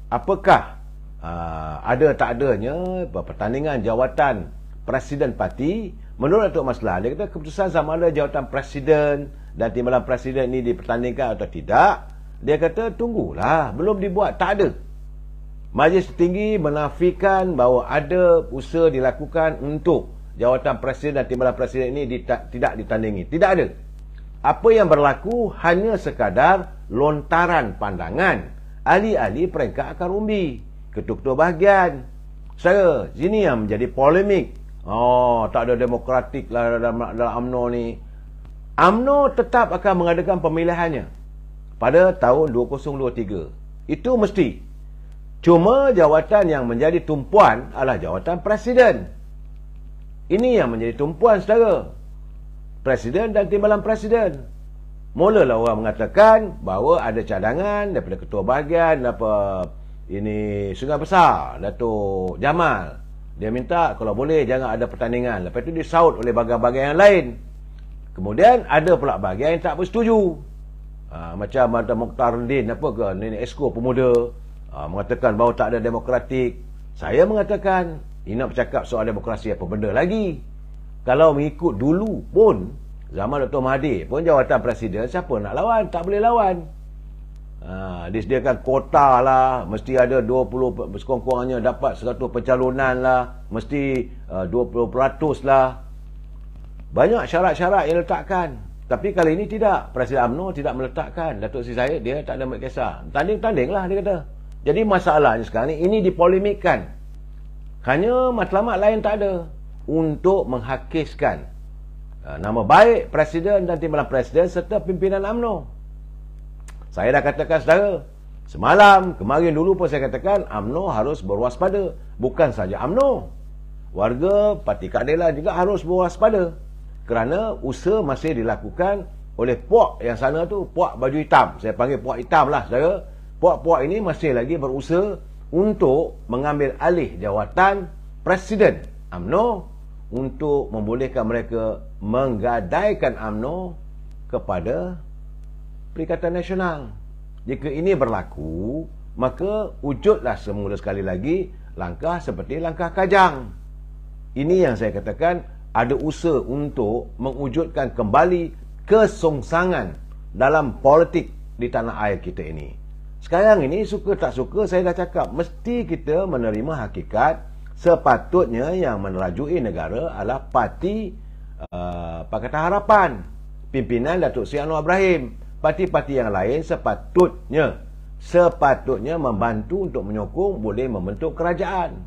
apakah ada tak adanya pertandingan jawatan Presiden Parti. Menurut Datuk Maslah, dia kata keputusan sama ada jawatan Presiden dan timbalan Presiden ini dipertandingkan atau tidak, dia kata tunggulah, belum dibuat, tak ada. Majlis Tertinggi menafikan bahawa ada usaha dilakukan untuk jawatan Presiden dan timbalan Presiden ini tidak ditandingi. Tidak ada. Apa yang berlaku hanya sekadar lontaran pandangan ahli-ahli peringkat akar umbi, ketua-ketua bahagian. Saya, sini yang menjadi polemik. Tak ada demokratik lah dalam UMNO ni. UMNO tetap akan mengadakan pemilihannya pada tahun 2023. Itu mesti. Cuma jawatan yang menjadi tumpuan adalah jawatan Presiden. Ini yang menjadi tumpuan, saudara. Presiden dan timbalan Presiden. Mulalah orang mengatakan bahawa ada cadangan daripada ketua bahagian Sungai Besar, Datuk Jamal. Dia minta kalau boleh jangan ada pertandingan. Lepas itu disaut oleh bahagian-bahagian yang lain. Kemudian ada pula bahagian yang tak bersetuju. Macam ada Mokhtar Rendin, Nenek Esko Pemuda, mengatakan bahawa tak ada demokratik. Saya mengatakan, ini nak bercakap soal demokrasi apa benda lagi. Kalau mengikut dulu pun, zaman Dr. Mahathir pun jawatan Presiden, siapa nak lawan? Tak boleh lawan. Disediakan kota lah, mesti ada 20, sekurang-kurangnya dapat 100 pencalonan lah, mesti 20% lah. Banyak syarat-syarat yang letakkan. Tapi kali ini tidak. Presiden UMNO tidak meletakkan. Datuk Seri Zahid, dia tak ada ambil kisah. Tanding-tanding lah, dia kata. Jadi masalahnya sekarang ini dipolemikkan. Hanya matlamat lain tak ada. Untuk menghakiskan nama baik Presiden dan timbalan Presiden serta pimpinan UMNO. Saya dah katakan, saudara, semalam, kemarin dulu pun saya katakan UMNO harus berwaspada. Bukan saja UMNO, warga Parti Keadilan juga harus berwaspada. Kerana usaha masih dilakukan oleh puak yang sana tu, puak baju hitam. Saya panggil puak hitam lah, saudara. Puak-puak ini masih lagi berusaha untuk mengambil alih jawatan Presiden UMNO untuk membolehkan mereka menggadaikan UMNO kepada Perikatan Nasional. Jika ini berlaku, maka wujudlah semula sekali lagi langkah seperti langkah Kajang. Ini yang saya katakan, ada usaha untuk mewujudkan kembali kesongsangan dalam politik di tanah air kita ini. Sekarang ini, suka tak suka, saya dah cakap, mesti kita menerima hakikat sepatutnya yang menerajui negara adalah Parti Pakatan Harapan, pimpinan Datuk Seri Anwar Ibrahim. Parti-parti yang lain sepatutnya membantu untuk menyokong boleh membentuk kerajaan.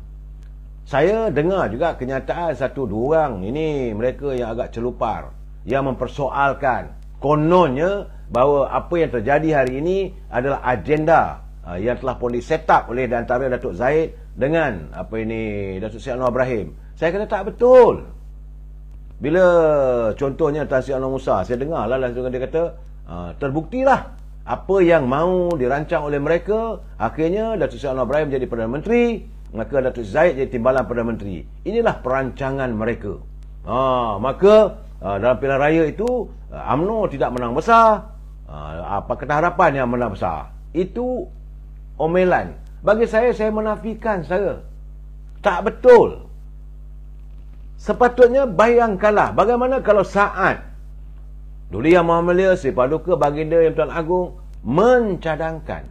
Saya dengar juga kenyataan satu dua orang ini, mereka yang agak celupar, yang mempersoalkan kononnya bahawa apa yang terjadi hari ini adalah agenda yang telah pun di-set up oleh antara Datuk Zahid dengan Datuk Seri Anwar Ibrahim. Saya kata tak betul. Bila contohnya Tan Sri Anwar Musa, saya dengar lah langsung dia kata, terbuktilah apa yang mau dirancang oleh mereka, akhirnya Datuk Seri Anwar Ibrahim jadi Perdana Menteri, maka Datuk Zahid jadi timbalan Perdana Menteri. Inilah perancangan mereka. Maka dalam pilihan raya itu UMNO tidak menang besar, Pakatan Harapan yang menang besar. Itu omelan. Bagi saya menafikan, saya tak betul. Sepatutnya bayangkanlah bagaimana kalau saat Duli Yang Maha Mulia Sri Paduka Baginda Yang Tuan Agong mencadangkan,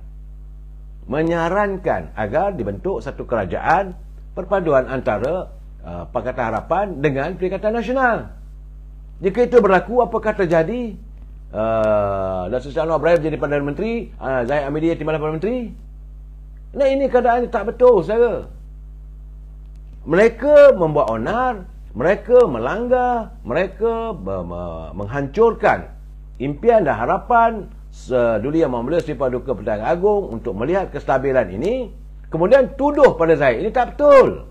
menyarankan agar dibentuk satu kerajaan perpaduan antara Pakatan Harapan dengan Perikatan Nasional. Jika itu berlaku, apakah terjadi? Datuk Seri Anwar Ibrahim jadi Perdana Menteri, Zahid Hamidi jadi timbalan Perdana Menteri. Nah, ini keadaannya tak betul, saudara. Mereka membuat onar, mereka melanggar, mereka menghancurkan impian dan harapan Duli Yang Maha Mulia Sri Paduka Pertuan Agong untuk melihat kestabilan ini, kemudian tuduh pada Zahid. Ini tak betul.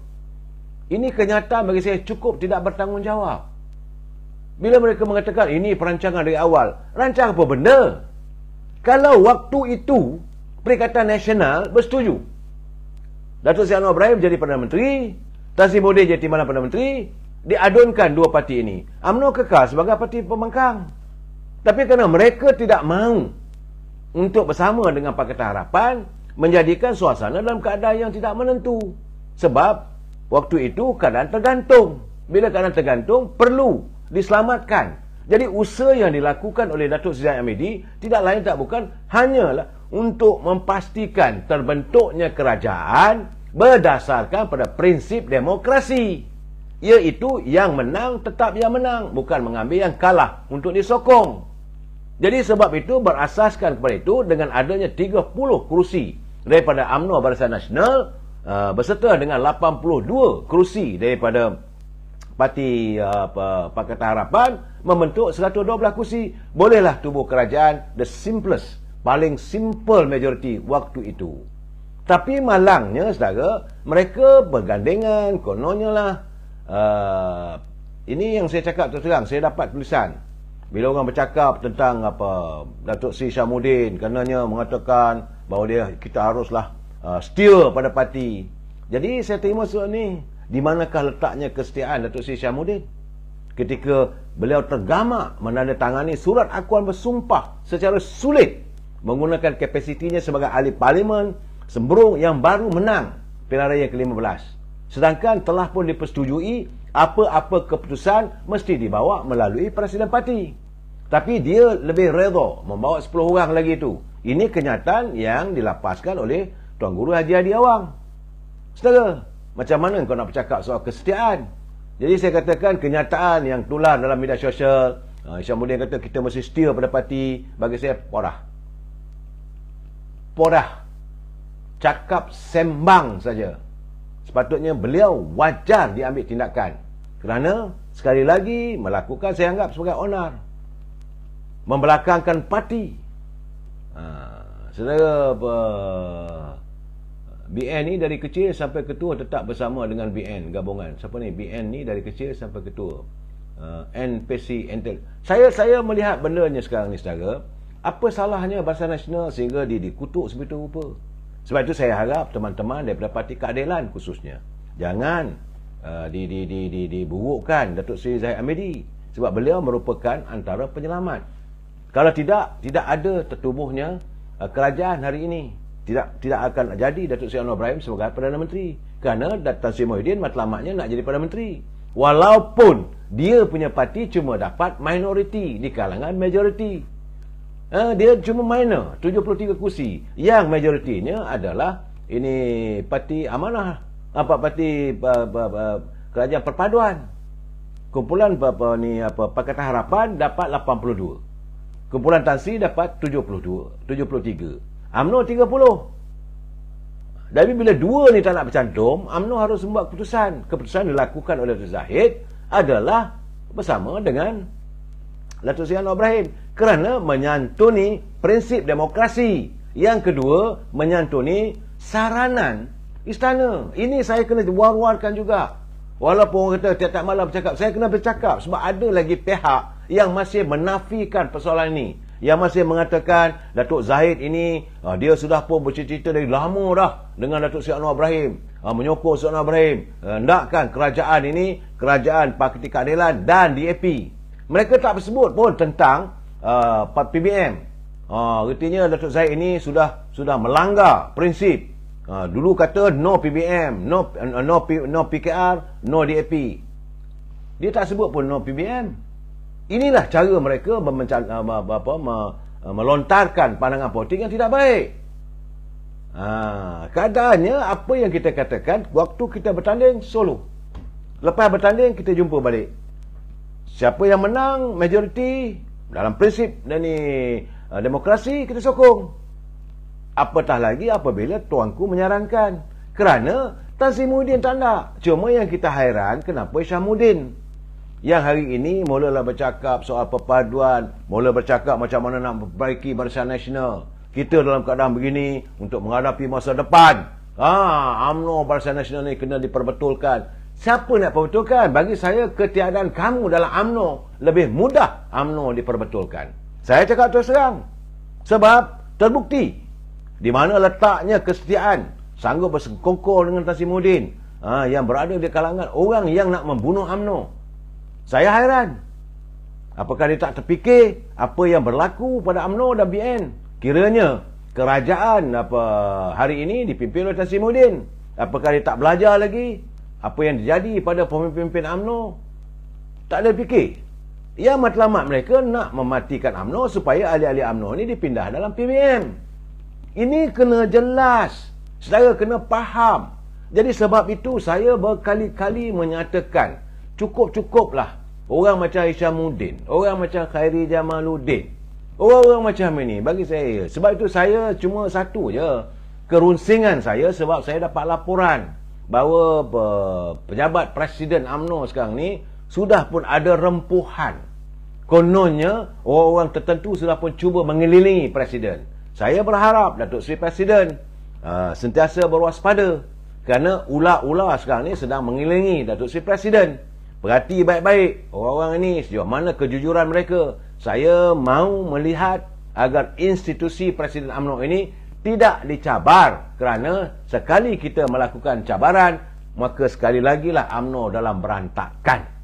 Ini kenyataan bagi saya cukup tidak bertanggungjawab. Bila mereka mengatakan ini perancangan dari awal, rancang apa benda? Kalau waktu itu Perikatan Nasional bersetuju, Datuk Seri Anwar Ibrahim jadi Perdana Menteri, Tan Sri Bode jadi timbalan Perdana Menteri, diadunkan dua parti ini, UMNO kekal sebagai parti pembangkang. Tapi kerana mereka tidak mahu untuk bersama dengan Pakatan Harapan, menjadikan suasana dalam keadaan yang tidak menentu. Sebab waktu itu keadaan tergantung. Bila keadaan tergantung, perlu diselamatkan. Jadi usaha yang dilakukan oleh Datuk Seri Zahid Hamidi tidak lain tak bukan hanyalah untuk memastikan terbentuknya kerajaan berdasarkan pada prinsip demokrasi, iaitu yang menang tetap yang menang, bukan mengambil yang kalah untuk disokong. Jadi sebab itu berasaskan kepada itu, dengan adanya 30 kerusi daripada UMNO Barisan Nasional berserta dengan 82 kerusi daripada Parti Pakatan Harapan, membentuk 112 kerusi, bolehlah tubuh kerajaan, the simplest, paling simple majority waktu itu. Tapi malangnya saudara, mereka bergandengan, kononnya lah. Ini yang saya cakap terus terang, saya dapat tulisan. Bila orang bercakap tentang Datuk Seri Syahmudin, karenanya mengatakan bahawa kita haruslah steer pada parti. Jadi saya terima surat ni. Di manakah letaknya kesetiaan Datuk Seri Syahmudin ketika beliau tergamak menandatangani surat akuan bersumpah secara sulit menggunakan kapasitinya sebagai ahli parlimen Sembrong yang baru menang pilihan raya ke-15, sedangkan telah pun dipersetujui apa-apa keputusan mesti dibawa melalui Presiden Parti. Tapi dia lebih redha membawa 10 orang lagi itu. Ini kenyataan yang dilapaskan oleh Tuan Guru Haji Hadi Awang. Saudara, macam mana kau nak bercakap soal kesetiaan? Jadi saya katakan kenyataan yang tular dalam media sosial, Syahmudin kata kita mesti setia pada parti, bagi saya porah. Cakap sembang saja. Sepatutnya beliau wajar diambil tindakan, kerana sekali lagi melakukan, saya anggap sebagai onar, membelakangkan parti. Saudara, BN ni dari kecil sampai ketua tetap bersama dengan BN gabungan. Siapa ni? BN ni dari kecil sampai ketua. NPC Intel. Saya melihat bendanya sekarang ni, saudara. Apa salahnya Barisan Nasional sehingga dikutuk sebegitu rupa? Sebab itu saya harap teman-teman daripada Parti Keadilan khususnya jangan diburukkan Datuk Seri Zahid Hamidi, sebab beliau merupakan antara penyelamat. Kalau tidak ada tertubuhnya kerajaan hari ini, tidak akan jadi Datuk Seri Anwar Ibrahim sebagai Perdana Menteri, kerana Tan Sri Muhyiddin matlamatnya nak jadi Perdana Menteri, walaupun dia punya parti cuma dapat minoriti di kalangan majoriti. Dia cuma minor, 73 kursi. Yang majoritinya adalah ini Parti Amanah, Parti Kerajaan Perpaduan. Kumpulan Pakatan Harapan dapat 82. Kumpulan Tan Sri dapat 73. UMNO 30. Tapi bila dua ni tak nak bercantum, UMNO harus membuat keputusan. Keputusan dilakukan oleh Datuk Zahid adalah bersama dengan Datuk Seri Anwar Ibrahim, kerana menyantuni prinsip demokrasi. Yang kedua, menyantuni saranan istana. Ini saya kena war-warkan juga. Walaupun orang kata tiap-tiap malam bercakap, saya kena bercakap sebab ada lagi pihak yang masih menafikan persoalan ini, yang masih mengatakan Datuk Zahid ini dia sudah pun bercerita dari lama dah dengan Datuk Seri Anwar Ibrahim, menyokong Seri Anwar Ibrahim, hendakkan kerajaan ini kerajaan Parti Keadilan dan DAP. Mereka tak bersebut pun tentang PBM. Artinya Datuk Zahid ini sudah melanggar prinsip. Dulu kata no PBM, no PKR, no DAP. Dia tak sebut pun no PBM. Inilah cara mereka melontarkan pandangan politik yang tidak baik. Keadaannya apa yang kita katakan waktu kita bertanding solo. Lepas bertanding kita jumpa balik. Siapa yang menang majoriti dalam prinsip dan demokrasi kita sokong. Apatah lagi apabila tuanku menyarankan, kerana Tan Sri Muhyiddin tak nak. Cuma yang kita hairan kenapa Syahmudin yang hari ini mulalah bercakap soal perpaduan, mula bercakap macam mana nak memperbaiki Barisan Nasional. Kita dalam keadaan begini untuk menghadapi masa depan. UMNO Barisan Nasional ni kena diperbetulkan. Siapa nak perbetulkan? Bagi saya ketiadaan kamu dalam UMNO lebih mudah UMNO diperbetulkan. Saya cakap terus terang. Sebab terbukti di mana letaknya kesetiaan sanggup bersekongkol dengan Tan Sri Muhyiddin yang berada di kalangan orang yang nak membunuh UMNO. Saya hairan. Apakah dia tak terfikir apa yang berlaku pada UMNO dan BN? Kiranya kerajaan hari ini dipimpin oleh Tan Sri Muhyiddin. Apakah dia tak belajar lagi apa yang terjadi pada pemimpin-pemimpin UMNO? Tak ada fikir. Yang matlamat mereka nak mematikan UMNO supaya ahli-ahli UMNO ni dipindah dalam PBM. Ini kena jelas. Saudara kena faham. Jadi sebab itu saya berkali-kali menyatakan, cukup-cukuplah orang macam Hishamuddin, orang macam Khairi Jamaluddin, orang-orang macam ini bagi saya. Sebab itu saya cuma satu je kerunsingan saya, sebab saya dapat laporan bahawa pejabat Presiden UMNO sekarang ni sudah pun ada rempuhan. Kononnya orang-orang tertentu sudah pun cuba mengelilingi Presiden. Saya berharap Datuk Seri Presiden sentiasa berwaspada, kerana ular-ular sekarang ni sedang mengelilingi Datuk Seri Presiden. Perhati baik-baik orang-orang ini, sejauh mana kejujuran mereka. Saya mahu melihat agar institusi Presiden UMNO ini tidak dicabar, kerana sekali kita melakukan cabaran, maka sekali lagi lah UMNO dalam berantakan.